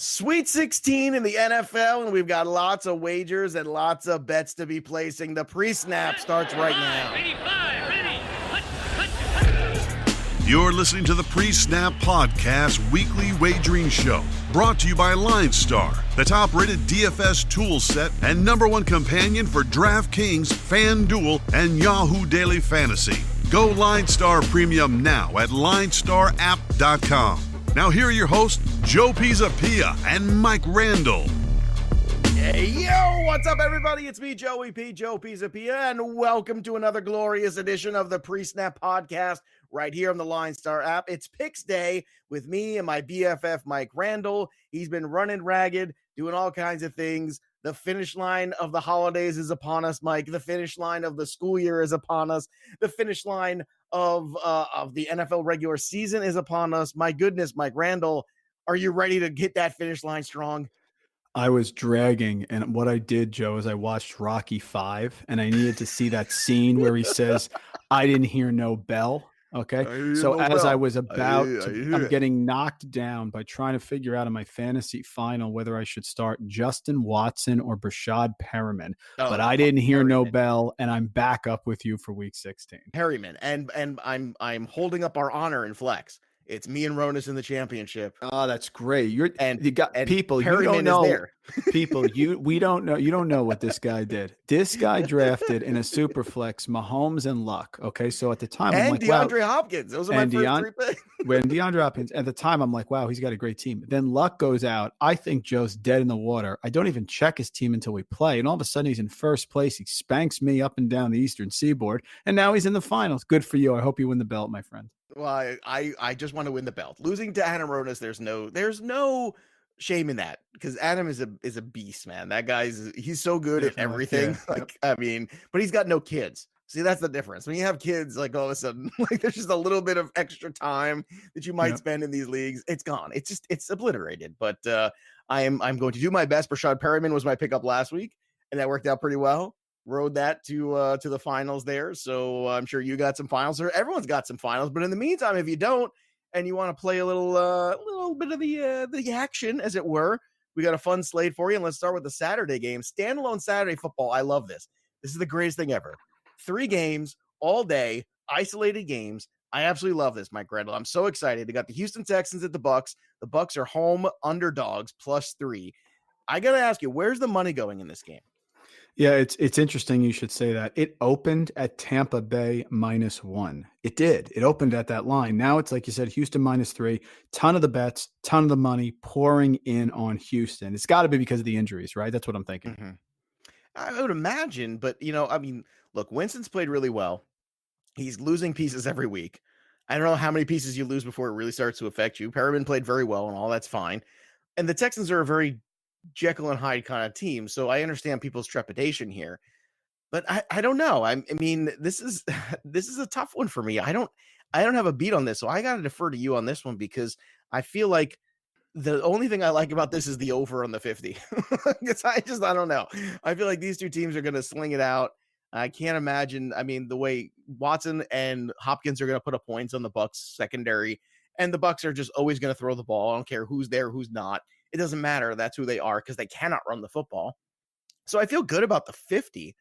Sweet 16 in the NFL, and we've got lots of wagers and lots of bets to be placing. The pre-snap starts right now. You're listening to the PreSnap Podcast Weekly Wagering Show, brought to you by LineStar, the top-rated DFS tool set and #1 companion for DraftKings, FanDuel, and Yahoo Daily Fantasy. Go LineStar Premium now at LineStarApp.com. Now here are your hosts, Joe Pisapia and Mike Randle. Hey, yo, what's up, everybody? It's me, Joey P, Joe Pisapia, and welcome to another glorious edition of the PreSnap Podcast right here on the LineStar app. It's Picks Day with me and my BFF, Mike Randle. He's been running ragged, doing all kinds of things. The finish line of the holidays is upon us, Mike. The finish line of the school year is upon us. The finish line of the NFL regular season is upon us. My goodness, Mike Randle, are you ready to hit that finish line strong? I was dragging, and what I did, Joe, is I watched Rocky 5, and I needed to see that scene where he says, I didn't hear no bell. Okay. So as I was about to, I'm getting knocked down by trying to figure out in my fantasy final whether I should start Justin Watson or Brashad Perriman. But I didn't hear no bell, and I'm back up with you for week 16. Perriman. And I'm holding up our honor in flex. It's me and Ronas in the championship. Oh, that's great. You got and people. Perriman you don't know. Is there. People, we don't know. You don't know what this guy did. This guy drafted in a super flex Mahomes and Luck. Okay, so at the time, and I'm like, DeAndre Hopkins. Those are my first three picks. When DeAndre Hopkins, at the time, I'm like, wow, he's got a great team. Then Luck goes out. I think Joe's dead in the water. I don't even check his team until we play, and all of a sudden, he's in first place. He spanks me up and down the Eastern Seaboard, and now he's in the finals. Good for you. I hope you win the belt, my friend. Well, I just want to win the belt. Losing to Adam Ronas, there's no shame in that, because Adam is a beast, man. That he's so good at everything. I mean, but he's got no kids. See, that's the difference. When you have kids, like all of a sudden, like there's just a little bit of extra time that you might spend in these leagues. It's gone. It's obliterated. But I'm going to do my best. Brashad Perriman was my pickup last week, and that worked out pretty well. Rode that to the finals there. So I'm sure you got some finals, or everyone's got some finals. But in the meantime, if you don't, and you want to play a little bit of the action, as it were, we got a fun slate for you. And let's start with the Saturday game. Standalone Saturday football. I love this. This is the greatest thing ever. 3 games all day, isolated games. I absolutely love this, Mike Randle. I'm so excited. They got the Houston Texans at the Bucs. The Bucs are home underdogs +3. I got to ask you, where's the money going in this game? Yeah, it's interesting you should say that. It opened at Tampa Bay -1. It did. It opened at that line. Now it's like you said, Houston -3. Ton of the bets, ton of the money pouring in on Houston. It's got to be because of the injuries, right? That's what I'm thinking. Mm-hmm. I would imagine, but I mean, look, Winston's played really well. He's losing pieces every week. I don't know how many pieces you lose before it really starts to affect you. Perriman played very well, and all that's fine. And the Texans are a very Jekyll and Hyde kind of team, so I understand people's trepidation here, but I don't know. I mean, this is a tough one for me. I don't have a beat on this, so I got to defer to you on this one, because I feel like the only thing I like about this is the over on the 50. Because I don't know. I feel like these two teams are going to sling it out. I can't imagine. I mean, the way Watson and Hopkins are going to put up points on the Bucs secondary, and the Bucs are just always going to throw the ball. I don't care who's there, who's not. It doesn't matter. That's who they are, because they cannot run the football. So I feel good about the 50,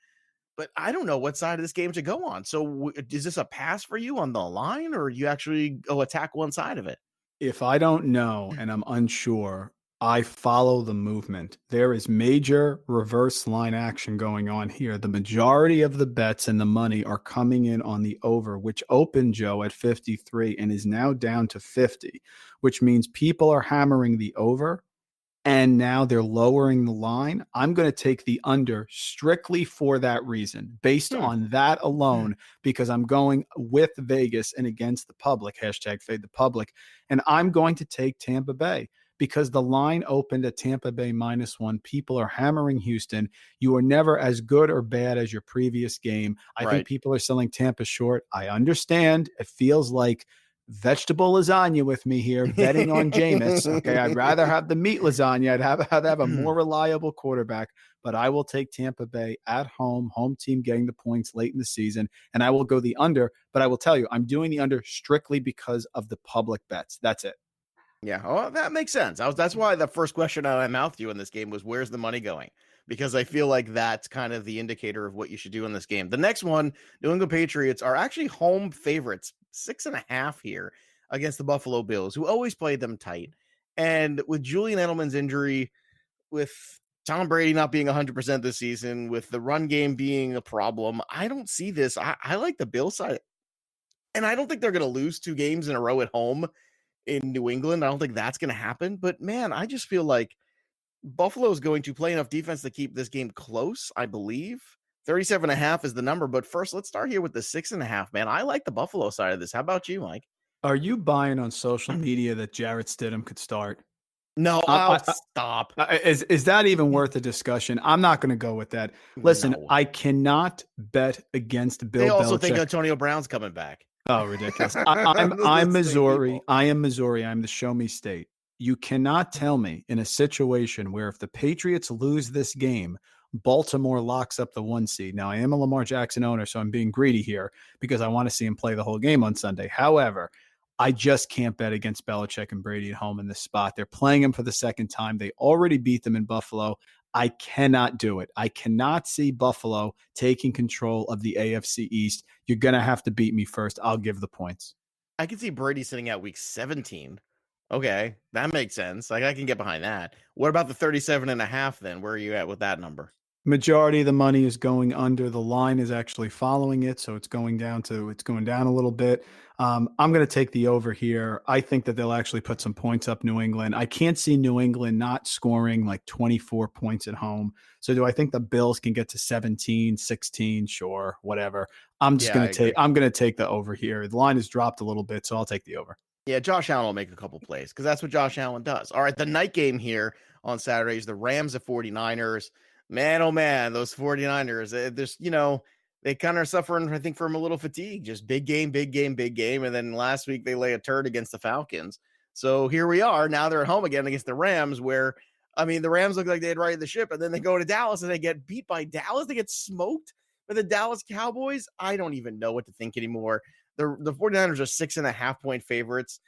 but I don't know what side of this game to go on. So is this a pass for you on the line, or you actually go attack one side of it? If I don't know and I'm unsure, I follow the movement. There is major reverse line action going on here. The majority of the bets and the money are coming in on the over, which opened, Joe, at 53 and is now down to 50, which means people are hammering the over. And now they're lowering the line. I'm going to take the under strictly for that reason, based on that alone, because I'm going with Vegas and against the public, #fade the public. And I'm going to take Tampa Bay because the line opened at Tampa Bay -1. People are hammering Houston. You are never as good or bad as your previous game. I think people are selling Tampa short. I understand. It feels like vegetable lasagna with me here, betting on Jameis. Okay, I'd rather have the meat lasagna. I'd have a more reliable quarterback, but I will take Tampa Bay at home team getting the points late in the season, and I will go the under. But I will tell you, I'm doing the under strictly because of the public bets. That's it. Yeah, oh, that makes sense. That's why the first question out of my mouth to you in this game was, "Where's the money going?" Because I feel like that's kind of the indicator of what you should do in this game. The next one, New England Patriots are actually home favorites, 6.5 here against the Buffalo Bills, who always played them tight. And with Julian Edelman's injury, with Tom Brady not being 100% this season, with the run game being a problem, I don't see this. I like the Bill side, and I don't think they're going to lose 2 games in a row at home in New England. I don't think that's going to happen. But man, I just feel like Buffalo is going to play enough defense to keep this game close, I believe. 37.5 is the number. But first, let's start here with the 6.5, man. I like the Buffalo side of this. How about you, Mike? Are you buying on social media that Jarrett Stidham could start? No, I'll stop. Is that even worth a discussion? I'm not going to go with that. Listen, No. I cannot bet against They Bill also think Belichick. Antonio Brown's coming back. Oh, ridiculous. I'm Missouri. I am Missouri. I'm the show me state. You cannot tell me in a situation where if the Patriots lose this game, Baltimore locks up the 1 seed. Now, I am a Lamar Jackson owner, so I'm being greedy here because I want to see him play the whole game on Sunday. However, I just can't bet against Belichick and Brady at home in this spot. They're playing him for the second time. They already beat them in Buffalo. I cannot do it. I cannot see Buffalo taking control of the AFC East. You're going to have to beat me first. I'll give the points. I can see Brady sitting out week 17. Okay, that makes sense. Like, I can get behind that. What about the 37.5 then? Where are you at with that number? Majority of the money is going under. The line is actually following it, so it's going down a little bit. I'm going to take the over here. I think that they'll actually put some points up New England. I can't see New England not scoring like 24 points at home. So do I think the Bills can get to 17, 16? Sure, whatever. I'm going to take the over here. The line has dropped a little bit, so I'll take the over. Yeah, Josh Allen will make a couple plays because that's what Josh Allen does. All right, the night game here on Saturday is the Rams at 49ers. Man, oh man, those 49ers, they kind of suffering, I think, from a little fatigue. Just big game, big game, big game. And then last week they lay a turd against the Falcons. So here we are. Now they're at home again against the Rams, where, I mean, the Rams look like they had righted the ship, and then they go to Dallas and they get beat by Dallas. They get smoked by the Dallas Cowboys. I don't even know what to think anymore. The 49ers are 6.5 point favorites.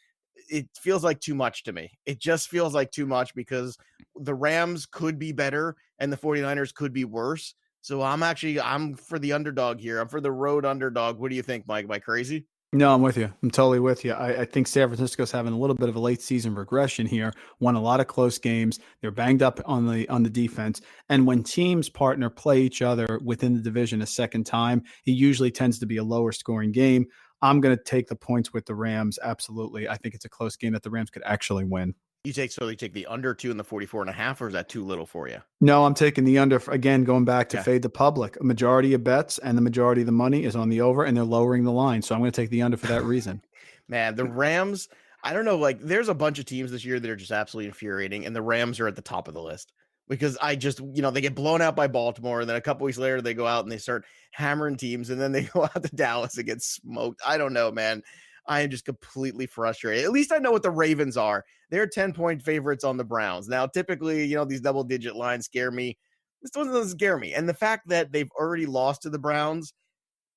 It feels like too much to me. It just feels like too much because the Rams could be better and the 49ers could be worse. So I'm for the underdog here. I'm for the road underdog. What do you think, Mike? Am I crazy? No, I'm with you. I'm totally with you. I think San Francisco's having a little bit of a late season regression here. Won a lot of close games. They're banged up on the defense. And when teams partner play each other within the division a second time, it usually tends to be a lower scoring game. I'm going to take the points with the Rams. Absolutely. I think it's a close game that the Rams could actually win. You take the under 2 and the 44.5, or is that too little for you? No, I'm taking the under. Again, going back to fade the public. A majority of bets and the majority of the money is on the over, and they're lowering the line. So I'm going to take the under for that reason. Man, the Rams, I don't know, like there's a bunch of teams this year that are just absolutely infuriating, and the Rams are at the top of the list because they get blown out by Baltimore, and then a couple weeks later they go out and they start hammering teams, and then they go out to Dallas and get smoked. I don't know, man. I am just completely frustrated. At least I know what the Ravens are. They're 10-point favorites on the Browns. Now, typically, these double-digit lines scare me. This one doesn't scare me. And the fact that they've already lost to the Browns,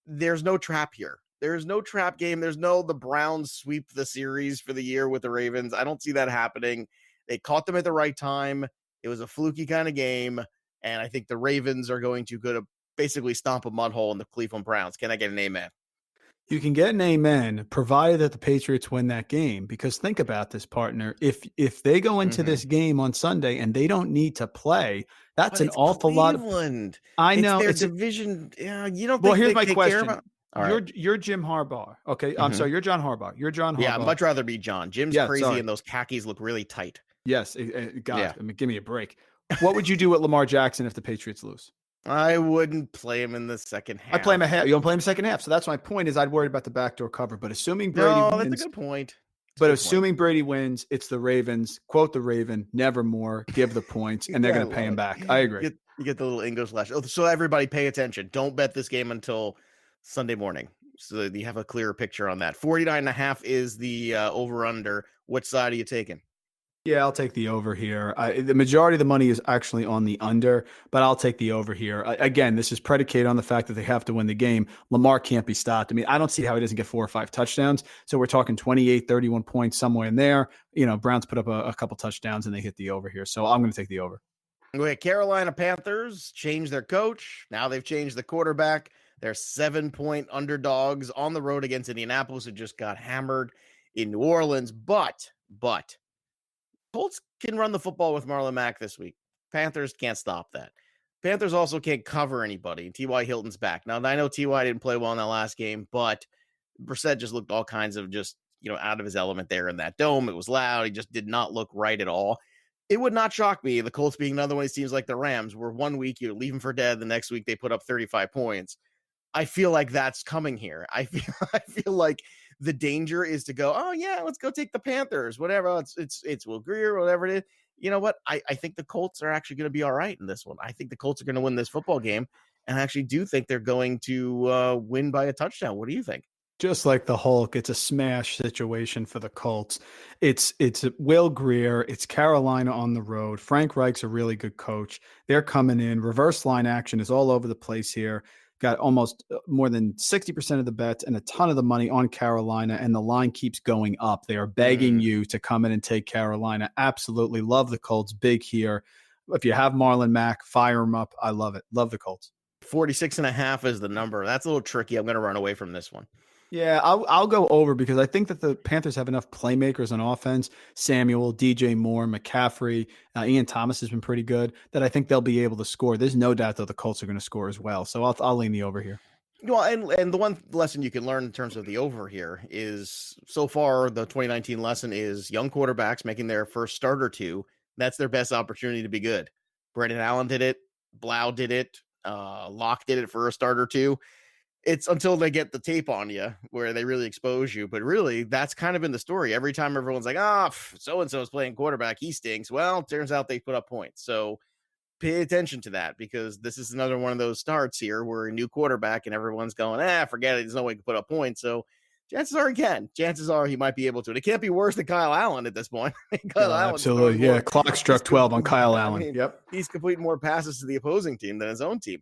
there's no trap here. There's no trap game. There's no the Browns sweep the series for the year with the Ravens. I don't see that happening. They caught them at the right time. It was a fluky kind of game. And I think the Ravens are going to basically stomp a mud hole in the Cleveland Browns. Can I get an amen? You can get an amen provided that the Patriots win that game, because think about this, partner. If they go into this game on Sunday and they don't need to play, that's an awful lot of Cleveland. I know it's their division. Yeah, you don't think well, here's they my care question. about? All right. You're Jim Harbaugh. Okay. I'm sorry, you're John Harbaugh. You're John Harbaugh. Yeah, I'd much rather be John. Jim's crazy and those khakis look really tight. Yes. God, I mean, give me a break. What would you do with Lamar Jackson if the Patriots lose? I wouldn't play him in the second half. I'd play him a half. You don't play him second half. So that's my point. Is I'd worry about the backdoor cover. But assuming Brady wins, that's a good point. Assuming Brady wins, it's the Ravens. Quote the Raven, nevermore. Give the points, and they're going to pay him back. I agree. You get the little English slash. Oh, so everybody pay attention. Don't bet this game until Sunday morning, so that you have a clearer picture on that. 49.5 is the over under. What side are you taking? Yeah, I'll take the over here. The majority of the money is actually on the under, but I'll take the over here. Again, this is predicated on the fact that they have to win the game. Lamar can't be stopped. I mean, I don't see how he doesn't get 4 or 5 touchdowns. So we're talking 28, 31 points somewhere in there. Browns put up a couple touchdowns and they hit the over here. So I'm going to take the over. Okay, Carolina Panthers changed their coach. Now they've changed the quarterback. They're 7-point underdogs on the road against Indianapolis, who just got hammered in New Orleans. But Colts can run the football with Marlon Mack this week. Panthers can't stop that. Panthers also can't cover anybody. T.Y. Hilton's back. Now, I know T.Y. didn't play well in that last game, but Brissett just looked all kinds of just, out of his element there in that dome. It was loud. He just did not look right at all. It would not shock me, the Colts being another one of these teams like the Rams, where 1 week you leave them for dead, the next week they put up 35 points. I feel like that's coming here. I feel like the danger is to go, oh yeah, let's go take the Panthers, whatever. It's Will Grier, whatever it is. You know what? I think the Colts are actually going to be all right in this one. I think the Colts are going to win this football game, and I actually do think they're going to win by a touchdown. What do you think? Just like the Hulk, it's a smash situation for the Colts. It's Will Grier, it's Carolina on the road. Frank Reich's a really good coach. They're coming in. Reverse line action is all over the place here. Got almost more than 60% of the bets and a ton of the money on Carolina, and the line keeps going up. They are begging you to come in and take Carolina. Absolutely love the Colts big here. If you have Marlon Mack, fire him up. I love it. Love the Colts. 46.5 is the number. That's a little tricky. I'm going to run away from this one. Yeah, I'll go over because I think that the Panthers have enough playmakers on offense. Samuel, DJ Moore, McCaffrey, Ian Thomas has been pretty good, that I think they'll be able to score. There's no doubt that the Colts are going to score as well. So I'll lean the over here. Well, and the one lesson you can learn in terms of the over here is, so far the 2019 lesson is young quarterbacks making their first start or two. That's their best opportunity to be good. Brendan Allen did it. Blau did it. Locke did it for a start or two. It's until they get the tape on you where they really expose you. But really, that's kind of been the story. Every time everyone's like, so-and-so is playing quarterback, he stinks. Well, it turns out they put up points. So pay attention to that, because this is another one of those starts here where a new quarterback and everyone's going, forget it. There's no way he can put up points. So chances are he can. Chances are he might be able to. And it can't be worse than Kyle Allen at this point. Absolutely. Yeah. Clock struck 12 on Kyle Allen. Yep. He's completing more passes to the opposing team than his own team.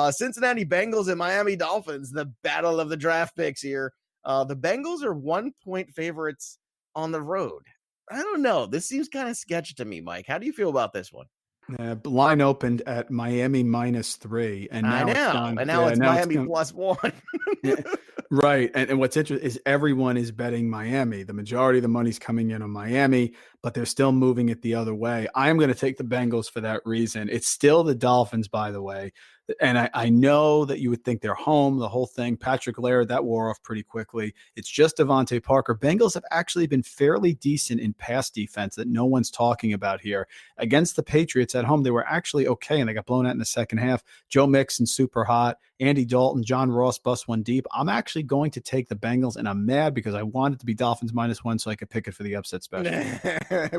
Cincinnati Bengals and Miami Dolphins, the battle of the draft picks here. The Bengals are 1-point favorites on the road. I don't know. This seems kind of sketchy to me, Mike. How do you feel about this one? Line opened at Miami -3, and now it's Miami +1. Right. And what's interesting is everyone is betting Miami. The majority of the money's coming in on Miami, but they're still moving it the other way. I am going to take the Bengals for that reason. It's still the Dolphins, by the way. And I know that you would think they're home, the whole thing. Patrick Laird, that wore off pretty quickly. It's just Devontae Parker. Bengals have actually been fairly decent in pass defense that no one's talking about here. Against the Patriots at home, they were actually okay, and they got blown out in the second half. Joe Mixon, super hot. Andy Dalton, John Ross, bust one deep. I'm actually going to take the Bengals, and I'm mad because I want it to be Dolphins -1 so I could pick it for the upset special.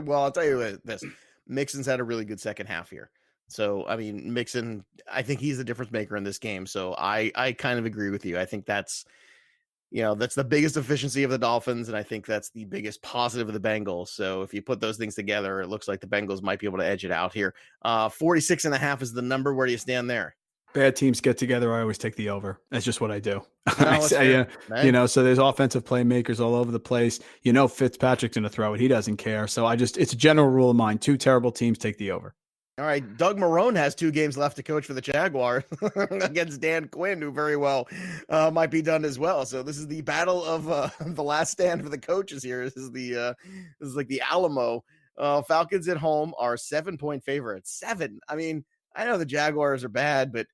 Well, I'll tell you this. Mixon's had a really good second half here. So, I mean, Mixon, I think he's the difference maker in this game. So I kind of agree with you. I think that's the biggest efficiency of the Dolphins, and I think that's the biggest positive of the Bengals. So if you put those things together, it looks like the Bengals might be able to edge it out here. 46.5 is the number. Where do you stand there? Bad teams get together. I always take the over. That's just what I do. No, so there's offensive playmakers all over the place. Fitzpatrick's going to throw it. He doesn't care. So it's a general rule of mine. Two terrible teams take the over. All right, Doug Marrone has 2 games left to coach for the Jaguars against Dan Quinn, who very well might be done as well. So this is the battle of the last stand for the coaches here. This is like the Alamo. Falcons at home are 7-point favorites. 7. I mean, I know the Jaguars are bad, but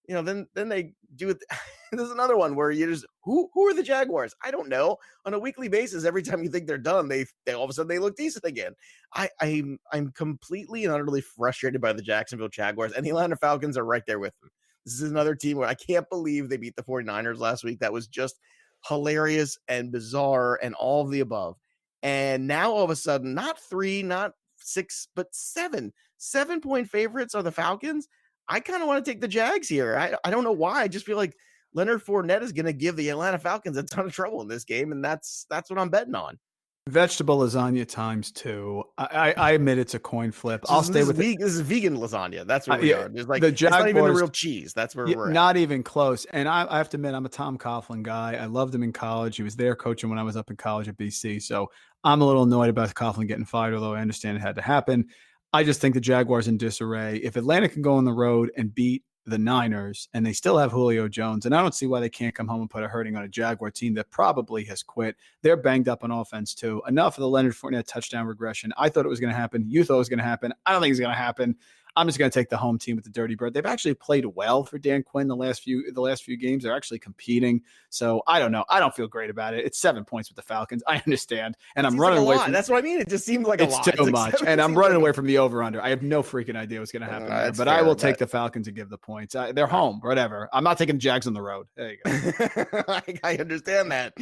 then they do it. There's another one where you just who are the Jaguars? I don't know. On a weekly basis, every time you think they're done, they all of a sudden they look decent again. I'm completely and utterly frustrated by the Jacksonville Jaguars, and the Atlanta Falcons are right there with them. This is another team where I can't believe they beat the 49ers last week. That was just hilarious and bizarre and all of the above. And now all of a sudden, not 3, not 6, but 7. 7-point favorites are the Falcons. I kind of want to take the Jags here. I don't know why. I just feel like Leonard Fournette is going to give the Atlanta Falcons a ton of trouble in this game, and that's what I'm betting on. Vegetable lasagna times 2. I admit it's a coin flip. So I'll stay with it. this is vegan lasagna. That's where we Yeah, are. There's like the it's not even the Jaguars. real cheese. That's where Yeah, we're at. not even close. And I have to admit, I'm a Tom Coughlin guy. I loved him in college. He was there coaching when I was up in college at BC. So I'm a little annoyed about Coughlin getting fired, although I understand it had to happen. I just think the Jaguars in disarray. If Atlanta can go on the road and beat the Niners, and they still have Julio Jones, and I don't see why they can't come home and put a hurting on a Jaguar team that probably has quit. They're banged up on offense too. Enough of the Leonard Fournette touchdown regression. I thought it was going to happen. You thought it was going to happen. I don't think it's going to happen. I'm just going to take the home team with the Dirty Bird. They've actually played well for Dan Quinn the last few games. They're actually competing. So I don't know. I don't feel great about it. It's 7 points with the Falcons. I understand, and I'm running away from. That's what I mean. It just seems like a lot. It's too much, and I'm running away from the over/under. I have no freaking idea what's going to happen there, but I will take the Falcons and give the points. They're home, whatever. I'm not taking the Jags on the road. There you go. I understand that,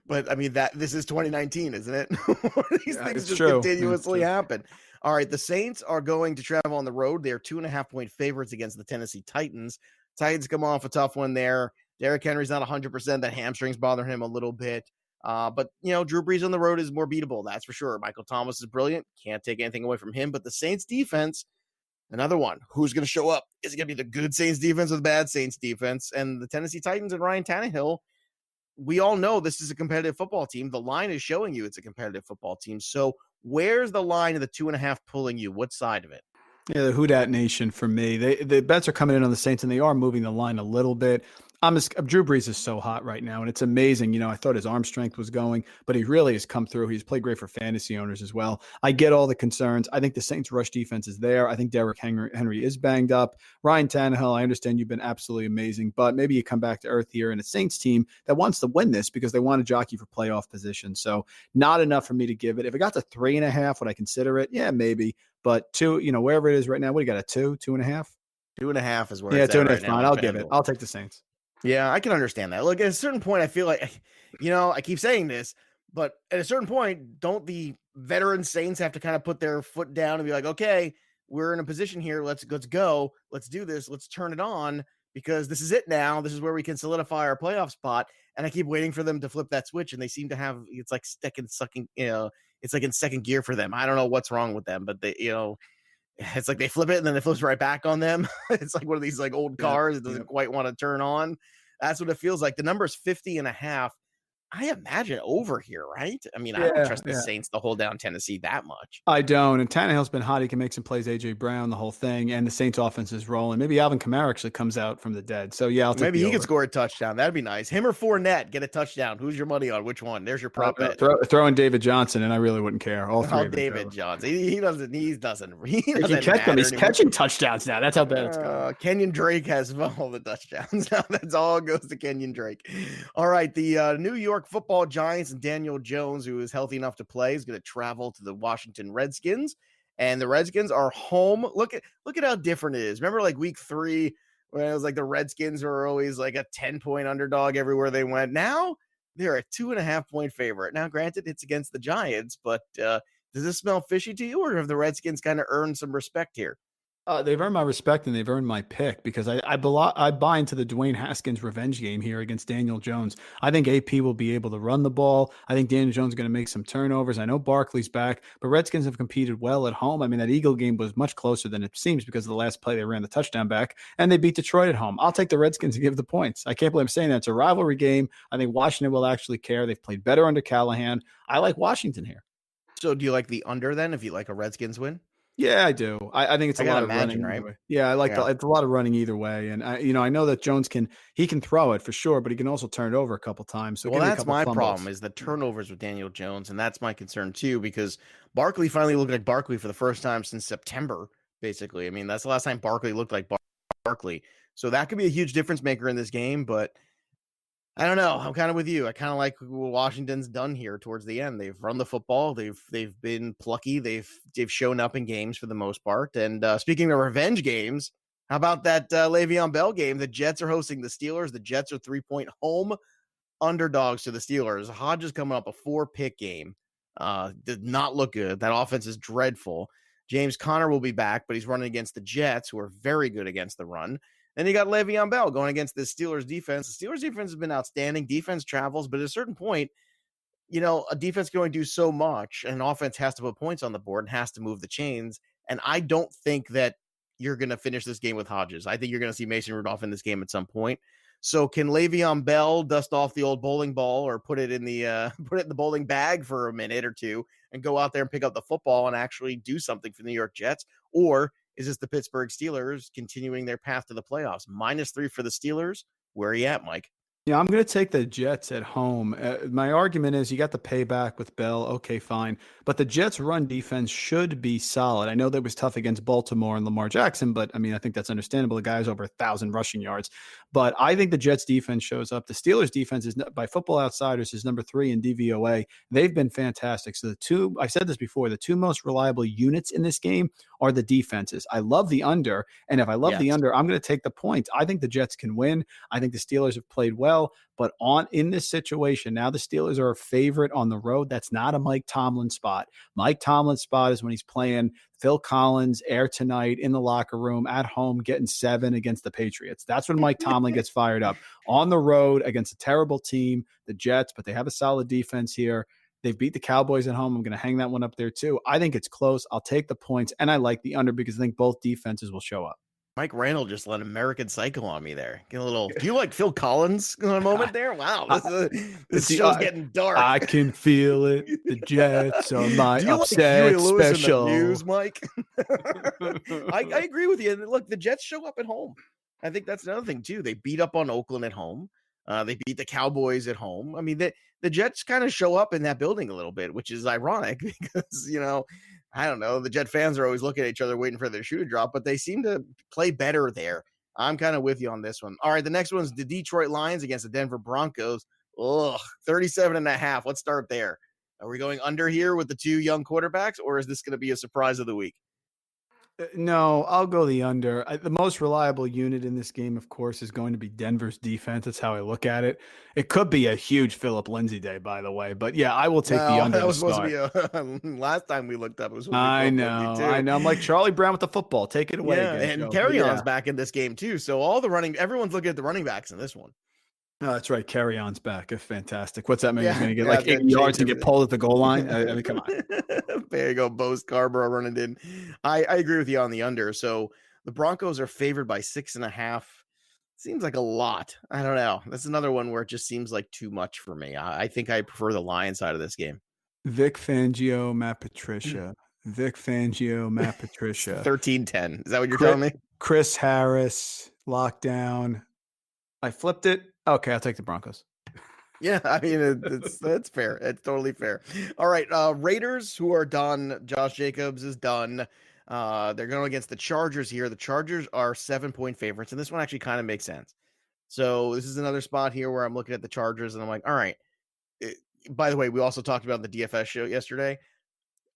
but I mean this is 2019, isn't it? These things just true. continuously happen. All right, the Saints are going to travel on the road. They're 2.5-point favorites against the Tennessee Titans. Titans come off a tough one there. Derrick Henry's not 100%. That hamstring's bothering him a little bit. But, Drew Brees on the road is more beatable, that's for sure. Michael Thomas is brilliant. Can't take anything away from him. But the Saints defense, another one. Who's going to show up? Is it going to be the good Saints defense or the bad Saints defense? And the Tennessee Titans and Ryan Tannehill, we all know this is a competitive football team. The line is showing you it's a competitive football team. So where's the line of the 2.5 pulling you? What side of it? Yeah, the Who Dat Nation for me. The bets are coming in on the Saints, and they are moving the line a little bit. Drew Brees is so hot right now, and it's amazing. I thought his arm strength was going, but he really has come through. He's played great for fantasy owners as well. I get all the concerns. I think the Saints' rush defense is there. I think Derrick Henry is banged up. Ryan Tannehill, I understand you've been absolutely amazing, but maybe you come back to earth here in a Saints team that wants to win this because they want to jockey for playoff position. So not enough for me to give it. If it got to 3.5, would I consider it? Yeah, maybe. But 2, wherever it is right now, what do you got? A 2.5? 2.5 is where it's 2.5 right fine. I'll give it. I'll take the Saints. Yeah, I can understand that. Look, at a certain point, I feel like, I keep saying this, but at a certain point, don't the veteran Saints have to kind of put their foot down and be like, okay, we're in a position here. Let's go. Let's do this. Let's turn it on because this is it now. This is where we can solidify our playoff spot. And I keep waiting for them to flip that switch. And they seem to have, it's like it's like in second gear for them. I don't know what's wrong with them, but they, it's like they flip it and then it flips right back on them. It's like one of these like old cars. It doesn't quite want to turn on. That's what it feels like. The number is 50.5. I imagine over here, right? I mean, I don't trust the Saints to hold down Tennessee that much. I don't. And Tannehill's been hot. He can make some plays. A.J. Brown, the whole thing. And the Saints offense is rolling. Maybe Alvin Kamara actually comes out from the dead. So, yeah, I'll take maybe he over. could score a touchdown. That'd be nice. Him or Fournette get a touchdown. Who's your money on? Which one? There's your prop bet. Throw in David Johnson, and I really wouldn't care. All three of them. David Johnson. He doesn't catch them. He's catching touchdowns now. That's how bad it's going. Kenyon Drake has all the touchdowns. Now that's all goes to Kenyon Drake. All right. The New York Football Giants and Daniel Jones, who is healthy enough to play, is going to travel to the Washington Redskins, and the Redskins are home. Look at how different it is. Remember, like week 3, when it was like the Redskins were always like a 10-point underdog everywhere they went. Now they're a 2.5-point favorite. Now, granted, it's against the Giants, but does this smell fishy to you, or have the Redskins kind of earned some respect here? They've earned my respect and they've earned my pick because I buy into the Dwayne Haskins revenge game here against Daniel Jones. I think AP will be able to run the ball. I think Daniel Jones is going to make some turnovers. I know Barkley's back, but Redskins have competed well at home. I mean, that Eagle game was much closer than it seems because of the last play they ran the touchdown back, and they beat Detroit at home. I'll take the Redskins and give the points. I can't believe I'm saying that. It's a rivalry game. I think Washington will actually care. They've played better under Callahan. I like Washington here. So do you like the under then if you like a Redskins win? Yeah, I do. I think it's a lot of running, right? Yeah, I like it's a lot of running either way, and I know that Jones can throw it for sure, but he can also turn it over a couple times. So that's my problem is the turnovers with Daniel Jones, and that's my concern too because Barkley finally looked like Barkley for the first time since September. Basically, I mean that's the last time Barkley looked like Barkley, so that could be a huge difference maker in this game, but. I don't know. I'm kind of with you. I kind of like what Washington's done here towards the end. They've run the football. They've been plucky. They've shown up in games for the most part. And speaking of revenge games, how about that Le'Veon Bell game? The Jets are hosting the Steelers. The Jets are 3-point home underdogs to the Steelers. Hodges coming up a 4-pick game. Did not look good. That offense is dreadful. James Conner will be back, but he's running against the Jets, who are very good against the run. Then you got Le'Veon Bell going against the Steelers defense. The Steelers defense has been outstanding. Defense travels, but at a certain point, a defense can only do so much, and offense has to put points on the board and has to move the chains. And I don't think that you're going to finish this game with Hodges. I think you're going to see Mason Rudolph in this game at some point. So can Le'Veon Bell dust off the old bowling ball or put it in the bowling bag for a minute or two and go out there and pick up the football and actually do something for the New York Jets? Or is this the Pittsburgh Steelers continuing their path to the playoffs? -3 for the Steelers. Where are you at, Mike? Yeah, I'm going to take the Jets at home. My argument is you got the payback with Bell. Okay, fine. But the Jets' run defense should be solid. I know that was tough against Baltimore and Lamar Jackson, but I mean, I think that's understandable. The guy has over 1,000 rushing yards. But I think the Jets' defense shows up. The Steelers' defense is, by Football Outsiders, is number 3 in DVOA. They've been fantastic. So I said this before, the two most reliable units in this game are the defenses. I love the under. And if I love the under, I'm going to take the points. I think the Jets can win. I think the Steelers have played well. But in this situation, now the Steelers are a favorite on the road. That's not a Mike Tomlin spot. Mike Tomlin's spot is when he's playing Phil Collins, Air Tonight in the locker room, at home, getting 7 against the Patriots. That's when Mike Tomlin gets fired up. On the road against a terrible team, the Jets, but they have a solid defense here. They've beat the Cowboys at home. I'm going to hang that one up there too. I think it's close. I'll take the points, and I like the under because I think both defenses will show up. Mike Randle just let American Psycho on me there. Get a little. Do you like Phil Collins in a moment there? Wow, this show's getting dark. I can feel it. The Jets are my upset special. News, Mike. I agree with you. Look, the Jets show up at home. I think that's another thing too. They beat up on Oakland at home. They beat the Cowboys at home. I mean, the Jets kind of show up in that building a little bit, which is ironic because I don't know. The Jet fans are always looking at each other waiting for their shoe to drop, but they seem to play better there. I'm kind of with you on this one. All right, the next one's the Detroit Lions against the Denver Broncos. 37.5. Let's start there. Are we going under here with the two young quarterbacks, or is this going to be a surprise of the week? No, I'll go the under. The most reliable unit in this game, of course, is going to be Denver's defense. That's how I look at it. It could be a huge Philip Lindsay day, by the way. But yeah, I will take the under. That was supposed to be last time we looked up. It was I know. I'm like Charlie Brown with the football. Take it away. Yeah, and Carry-On's back in this game too. So everyone's looking at the running backs in this one. Oh, that's right. Carry-On's back. Fantastic. What's that mean? He's going to get 80 yards and get pulled at the goal line? I mean, come on. There you go. Bo Scarborough running in. I agree with you on the under. So the Broncos are favored by 6.5. Seems like a lot. I don't know. That's another one where it just seems like too much for me. I think I prefer the Lions side of this game. Vic Fangio, Matt Patricia. Vic Fangio, Matt Patricia. 13-10. Is that what you're telling me? Chris Harris, lockdown. I flipped it. Okay, I'll take the Broncos. Yeah, I mean, that's fair. It's totally fair. All right, Raiders, who are done. Josh Jacobs is done. They're going against the Chargers here. The Chargers are 7-point favorites, and this one actually kind of makes sense. So this is another spot here where I'm looking at the Chargers, and I'm like, all right. By the way, we also talked about the DFS show yesterday.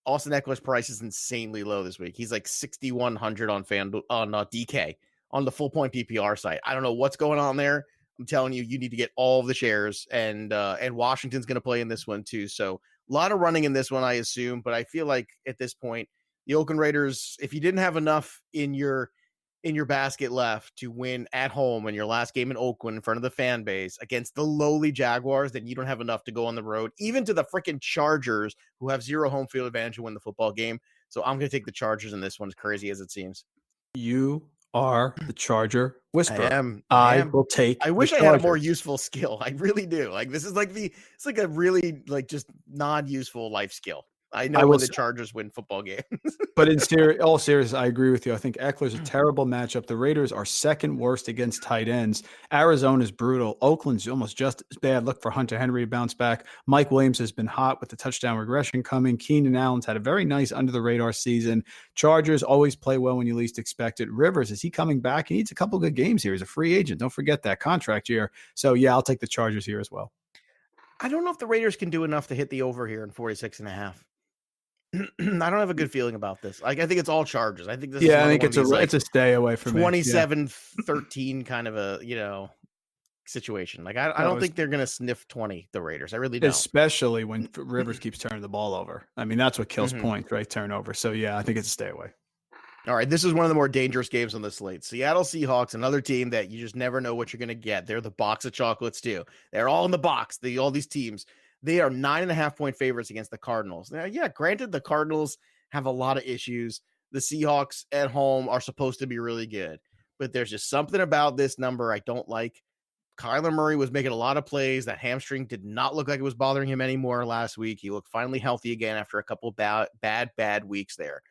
Austin Eckler's price is insanely low this week. He's like 6,100 on DK on the full point PPR site. I don't know what's going on there. I'm telling you, you need to get all of the shares, and Washington's going to play in this one too. So a lot of running in this one, I assume, but I feel like at this point, the Oakland Raiders, if you didn't have enough in your basket left to win at home in your last game in Oakland in front of the fan base against the lowly Jaguars, then you don't have enough to go on the road, even to the freaking Chargers, who have 0 home field advantage to win the football game. So I'm going to take the Chargers in this one, as crazy as it seems. You are the Charger whisperer. I will take. I wish I had a more useful skill. I really do. Like this is it's like a really like just non-useful life skill. I know when the Chargers win football games. But in all seriousness, I agree with you. I think Eckler's a terrible matchup. The Raiders are second worst against tight ends. Arizona's brutal. Oakland's almost just as bad. Look for Hunter Henry to bounce back. Mike Williams has been hot with the touchdown regression coming. Keenan Allen's had a very nice under-the-radar season. Chargers always play well when you least expect it. Rivers, is he coming back? He needs a couple good games here. He's a free agent. Don't forget that contract year. So, yeah, I'll take the Chargers here as well. I don't know if the Raiders can do enough to hit the over here in 46.5. I don't have a good feeling about this. Like, I think it's all Chargers. I think this. Yeah, I think it's a stay away from 27-13 kind of a situation. Like, I don't think they're gonna sniff 20. The Raiders, I really don't. Especially when Rivers keeps turning the ball over. I mean, that's what kills points, right? Turnover. So yeah, I think it's a stay away. All right, this is one of the more dangerous games on the slate. Seattle Seahawks, another team that you just never know what you're going to get. They're the box of chocolates too. They're all in the box. All these teams. They are 9.5-point favorites against the Cardinals. Now, yeah, granted, the Cardinals have a lot of issues. The Seahawks at home are supposed to be really good, but there's just something about this number I don't like. Kyler Murray was making a lot of plays. That hamstring did not look like it was bothering him anymore last week. He looked finally healthy again after a couple bad weeks there.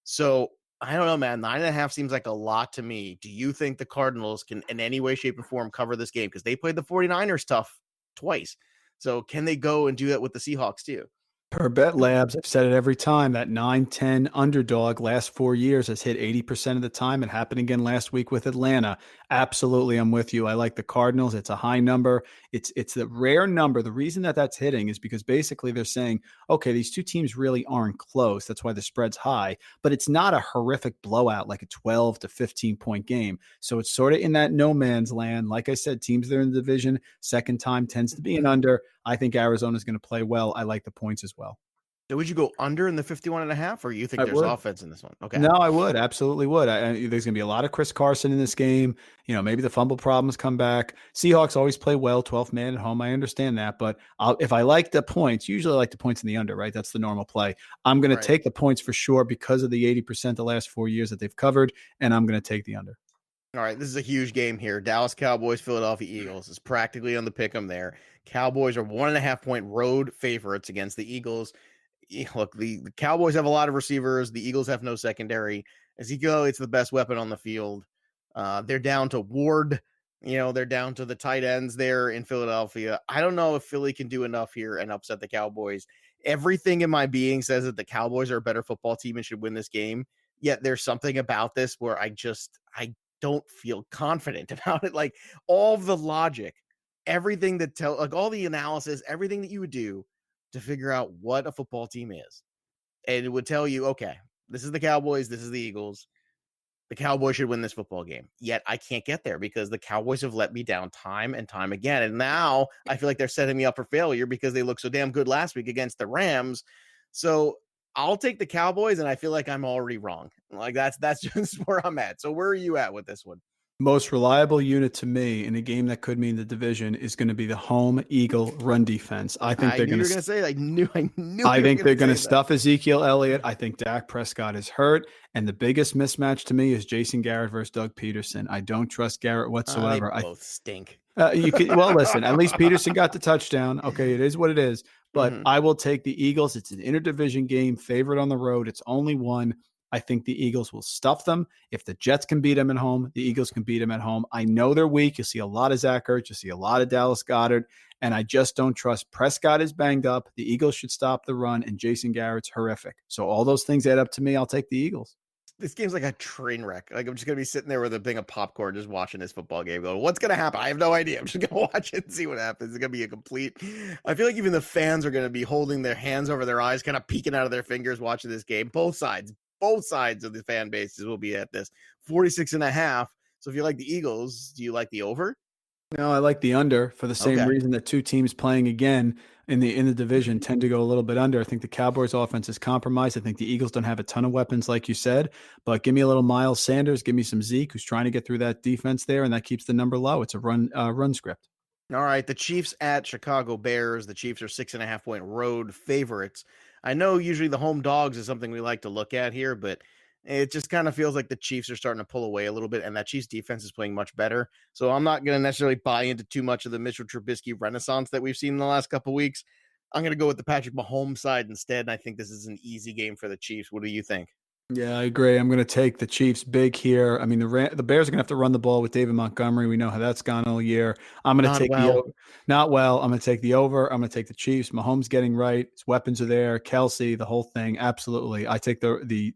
So I don't know, man. 9.5 seems like a lot to me. Do you think the Cardinals can, in any way, shape, and form, cover this game? Because they played the 49ers tough twice. So can they go and do that with the Seahawks too? Per Bet Labs, I've said it every time, that 9-10 underdog last 4 years has hit 80% of the time. It happened again last week with Atlanta. Absolutely, I'm with you. I like the Cardinals. It's a high number. It's the rare number. The reason that that's hitting is because basically they're saying, okay, these two teams really aren't close. That's why the spread's high, but it's not a horrific blowout like a 12 to 15-point game. So it's sort of in that no man's land. Like I said, teams that are in the division, second time tends to be an under. I think Arizona's going to play well. I like the points as well. So would you go under in the 51.5, or you think I there's would. offense in this one? Okay. No, I would. Absolutely would. There's going to be a lot of Chris Carson in this game. Maybe the fumble problems come back. Seahawks always play well, 12th man at home. I understand that. But if I like the points, usually I like the points in the under, right? That's the normal play. I'm going to take the points for sure because of the 80% the last 4 years that they've covered, and I'm going to take the under. All right, this is a huge game here. Dallas Cowboys, Philadelphia Eagles is practically on the pick 'em there. Cowboys are 1.5-point road favorites against the Eagles. Look, the Cowboys have a lot of receivers. The Eagles have no secondary. Ezekiel, it's the best weapon on the field. They're down to Ward. They're down to the tight ends there in Philadelphia. I don't know if Philly can do enough here and upset the Cowboys. Everything in my being says that the Cowboys are a better football team and should win this game. Yet there's something about this where I don't feel confident about it. Like all of the logic, everything that like all the analysis, everything that you would do to figure out what a football team is. And it would tell you, okay, this is the Cowboys, this is the Eagles. The Cowboys should win this football game. Yet I can't get there because the Cowboys have let me down time and time again. And now I feel like they're setting me up for failure because they looked so damn good last week against the Rams. So I'll take the Cowboys, and I feel like I'm already wrong. Like that's just where I'm at. So where are you at with this one? Most reliable unit to me in a game that could mean the division is going to be the home Eagle run defense. I think they're going to say. I knew. I think they're going to stuff Ezekiel Elliott. I think Dak Prescott is hurt, and the biggest mismatch to me is Jason Garrett versus Doug Peterson. I don't trust Garrett whatsoever. They both stink. Well, listen. At least Peterson got the touchdown. Okay, it is what it is. But I will take the Eagles. It's an interdivision game, favorite on the road. It's only one. I think the Eagles will stuff them. If the Jets can beat them at home, the Eagles can beat them at home. I know they're weak. You see a lot of Zach Ertz. You see a lot of Dallas Goedert. And I just don't trust. Prescott is banged up. The Eagles should stop the run, and Jason Garrett's horrific. So all those things add up to me. I'll take the Eagles. This game's like a train wreck. Like I'm just going to be sitting there with a thing of popcorn just watching this football game going, what's going to happen? I have no idea. I'm just going to watch it and see what happens. It's going to be a complete – I feel like even the fans are going to be holding their hands over their eyes, kind of peeking out of their fingers watching this game. Both sides of the fan bases will be at this 46.5. So if you like the Eagles, do you like the over? No, I like the under for the same reason that two teams playing again in the division tend to go a little bit under. I think the Cowboys offense is compromised. I think the Eagles don't have a ton of weapons, like you said, but give me a little Miles Sanders, give me some Zeke, who's trying to get through that defense there, and that keeps the number low. It's a run script. All right, the Chiefs at Chicago Bears. The Chiefs are 6.5-point road favorites. I know usually the home dogs is something we like to look at here, but it just kind of feels like the Chiefs are starting to pull away a little bit, and that Chiefs defense is playing much better. So I'm not going to necessarily buy into too much of the Mitchell Trubisky renaissance that we've seen in the last couple of weeks. I'm going to go with the Patrick Mahomes side instead, and I think this is an easy game for the Chiefs. What do you think? Yeah, I agree. I'm going to take the Chiefs big here. I mean, the Bears are going to have to run the ball with David Montgomery. We know how that's gone all year. I'm going to take the over. Not well. I'm going to take the over. I'm going to take the Chiefs. Mahomes getting right. His weapons are there. Kelsey, the whole thing. Absolutely. I take the.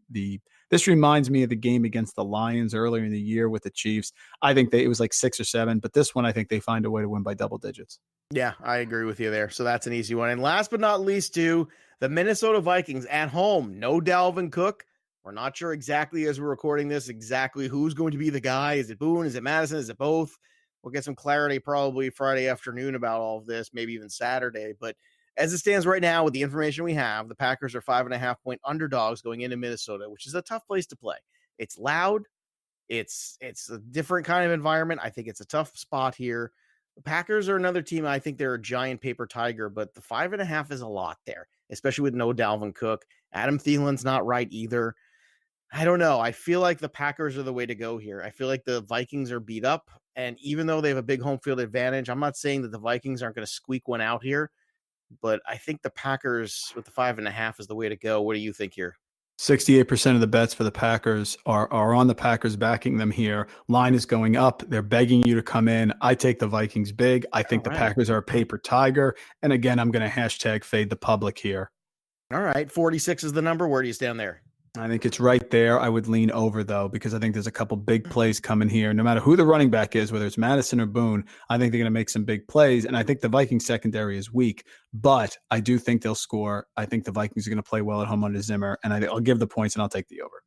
This reminds me of the game against the Lions earlier in the year with the Chiefs. I think it was like 6 or 7, but this one I think they find a way to win by double digits. Yeah, I agree with you there. So that's an easy one. And last but not least, too, the Minnesota Vikings at home. No Dalvin Cook. We're not sure exactly as we're recording this exactly who's going to be the guy. Is it Boone? Is it Madison? Is it both? We'll get some clarity probably Friday afternoon about all of this, maybe even Saturday. But as it stands right now with the information we have, the Packers are 5.5-point underdogs going into Minnesota, which is a tough place to play. It's loud. It's a different kind of environment. I think it's a tough spot here. The Packers are another team. I think they're a giant paper tiger, but the 5.5 is a lot there, especially with no Dalvin Cook. Adam Thielen's not right either. I don't know. I feel like the Packers are the way to go here. I feel like the Vikings are beat up, and even though they have a big home field advantage, I'm not saying that the Vikings aren't going to squeak one out here, but I think the Packers with the 5.5 is the way to go. What do you think here? 68% of the bets for the Packers are on the Packers backing them here. Line is going up. They're begging you to come in. I take the Vikings big. I think the Packers are a paper tiger. And again, I'm going to hashtag fade the public here. All right. 46 is the number. Where do you stand there? I think it's right there. I would lean over, though, because I think there's a couple big plays coming here. No matter who the running back is, whether it's Madison or Boone, I think they're going to make some big plays. And I think the Vikings secondary is weak, but I do think they'll score. I think the Vikings are going to play well at home under Zimmer, and I'll give the points and I'll take the over.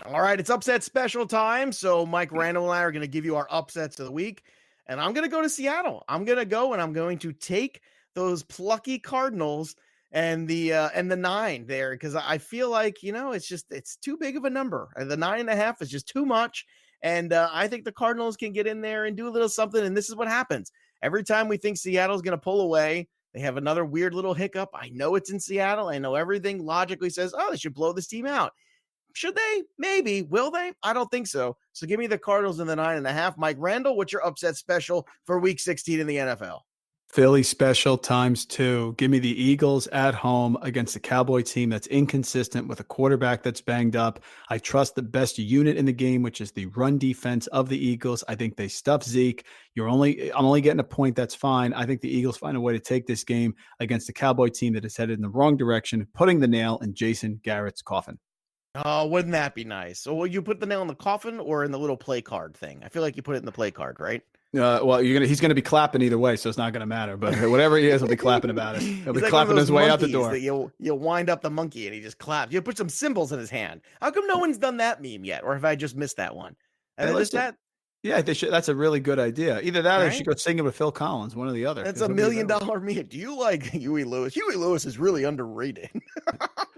All right. It's upset special time. So Mike Randle and I are going to give you our upsets of the week. And I'm going to go to Seattle. I'm going to go and I'm going to take those plucky Cardinals and the 9 there, because I feel like, it's too big of a number. The 9.5 is just too much. And I think the Cardinals can get in there and do a little something. And this is what happens. Every time we think Seattle's going to pull away, they have another weird little hiccup. I know it's in Seattle. I know everything logically says, oh, they should blow this team out. Should they? Maybe. Will they? I don't think so. So give me the Cardinals in the 9.5. Mike Randle, what's your upset special for week 16 in the NFL? Philly special ×2. Give me the Eagles at home against a Cowboy team that's inconsistent with a quarterback that's banged up. I trust the best unit in the game, which is the run defense of the Eagles. I think they stuff Zeke. I'm only getting a point. That's fine. I think the Eagles find a way to take this game against a Cowboy team that is headed in the wrong direction, putting the nail in Jason Garrett's coffin. Oh, wouldn't that be nice? So will you put the nail in the coffin or in the little play card thing? I feel like you put it in the play card, right? Well, he's gonna be clapping either way, so it's not gonna matter. But whatever he is, he'll be clapping about it. He'll be like clapping his way out the door. You'll wind up the monkey and he just claps. You put some symbols in his hand. How come no one's done that meme yet? Or have I just missed that one? Have I missed that? Yeah, they should. That's a really good idea. Either that or you should go sing it with Phil Collins, one or the other. That's $1 million meme. Do you like Huey Lewis? Huey Lewis is really underrated.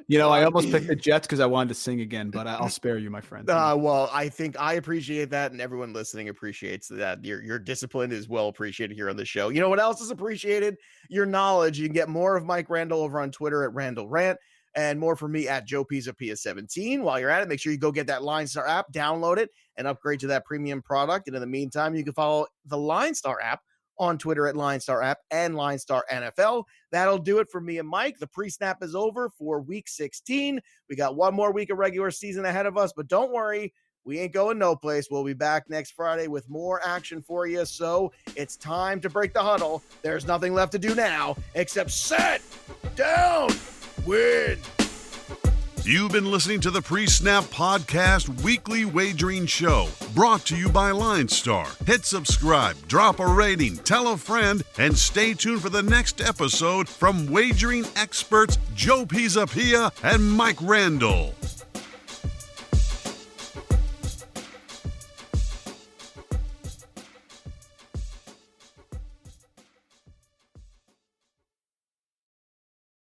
I almost picked the Jets because I wanted to sing again, but I'll spare you, my friend. Well, I think I appreciate that, and everyone listening appreciates that. Your discipline is well appreciated here on the show. You know what else is appreciated? Your knowledge. You can get more of Mike Randle over on Twitter at Randle Rant, and more from me at Joe Pisapia 17. While you're at it, make sure you go get that LineStar app, download it, and upgrade to that premium product. And in the meantime, you can follow the LineStar app on Twitter at LineStar App and LineStar NFL. That'll do it for me and Mike. The pre-snap is over for week 16. We got one more week of regular season ahead of us, but don't worry, we ain't going no place. We'll be back next Friday with more action for you. So it's time to break the huddle. There's nothing left to do now except set, down, win. You've been listening to the PreSnap Podcast Weekly Wagering Show, brought to you by LineStar. Hit subscribe, drop a rating, tell a friend, and stay tuned for the next episode from wagering experts Joe Pisapia and Mike Randle.